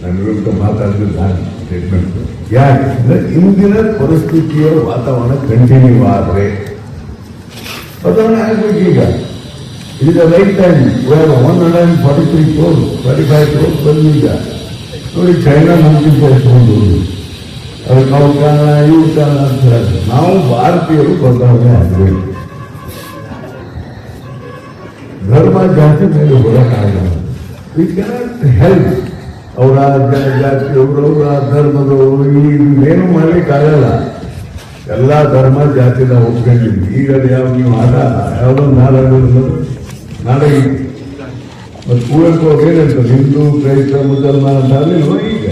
ನನ್ನ ವಿರುದ್ಧ ಮಾತಾಡಿದ ಸ್ಟೇಟ್ಮೆಂಟ್ ಯಾಕಂದ್ರೆ ಇಂದಿನ ಪರಿಸ್ಥಿತಿಯ ವಾತಾವರಣ ಕಂಟಿನ್ಯೂ ಆದರೆ ಬದಲಾವಣೆ ಆಗ್ಬೇಕು. ಈಗ ಇದು ರೈಟ್ ಟೈಮ್ 143 crores 35 crores ಬಂದೀಗ ನೋಡಿ. ಚೈನಾ ನಮ್ಗಿಂತ ಎತ್ಕೊಂಡು ಅದಕ್ಕೆ ನಾವು ಕಾರಣ ಇವು ಕಾರಣ ಅಂತ ಹೇಳಿ ನಾವು ಭಾರತೀಯರು ಬದಲಾವಣೆ ಆಗಬೇಕು. ಧರ್ಮ ಜಾತಿ ಮೇಲೆ ಬರೋಕ್ಕಾಗಲ್ಲ. ವಿ ಕೆನಾಟ್ ಹೆಲ್ಪ್ ಅವರ ಜಾತಿಯವರು ಅವರ ಧರ್ಮದವರು ಏನು ಮಾಡ್ಲಿಕ್ಕಾಗಲ್ಲ. ಎಲ್ಲ ಧರ್ಮ ಜಾತಿನ ಒಪ್ಕೊಂಡಿದ್ವಿ. ಈಗ ಯಾವ ನೀವು ಯಾವುದೋ ನಾಡಗ ಮತ್ತು ಕುವೆಂಪು ಅವ್ರು ಏನಂತಾರೆ, ಹಿಂದೂ ಕ್ರೈಸ್ತ ಮುಸಲ್ಮಾನ ಅಂತ ಆಗಲಿಲ್ವ? ಈಗ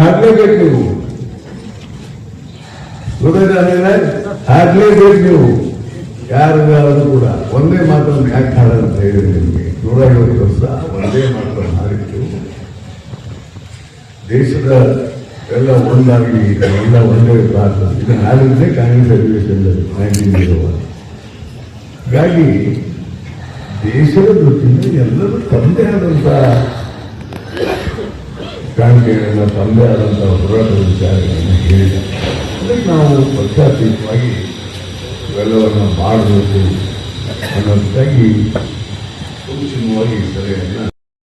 ಹಾಡ್ಲೇಬೇಕು ನೀವು, ಹಾಡ್ಲೇಬೇಕು ನೀವು. ಯಾರಿಗಾದ್ರೂ ಕೂಡ ಒಂದೇ ಮಾತನ್ನು ಯಾಕೆ ಹಾಡಂತ ಹೇಳಿದ್ರೆ ನಿಮಗೆ 150 ವರ್ಷ ಒಂದೇ ಮಾತನ್ನು ಹಾಡಿತ್ತು. ದೇಶದ ಎಲ್ಲ ಒಂದಾಗಿ ಎಲ್ಲ ಒಂದೇ ಭಾರತ ಇದನ್ನು ಹಾಡಿದ್ರೆ ಕಾಂಗ್ರೆಸ್ ಅಧಿವೇಶನ 1901. ಹಾಗಾಗಿ ದೇಶದ ದೃಷ್ಟಿಯಿಂದ ಎಲ್ಲರೂ ತಮ್ಮದೇ ಆದಂಥ ಕಾಣಿಕೆಗಳನ್ನ ತಮ್ಮದೇ ಆದಂಥ ಹೋರಾಟದ ವಿಚಾರಗಳನ್ನು ಹೇಳಿದ ಅದಕ್ಕೆ ನಾವು ಪಕ್ಷಾತೀತವಾಗಿ ಇವೆಲ್ಲವನ್ನು ಮಾಡಬೇಕು ಅನ್ನೋದಕ್ಕಾಗಿ ಸೂಕ್ಷ್ಮವಾಗಿ ಸಲಹೆಯನ್ನು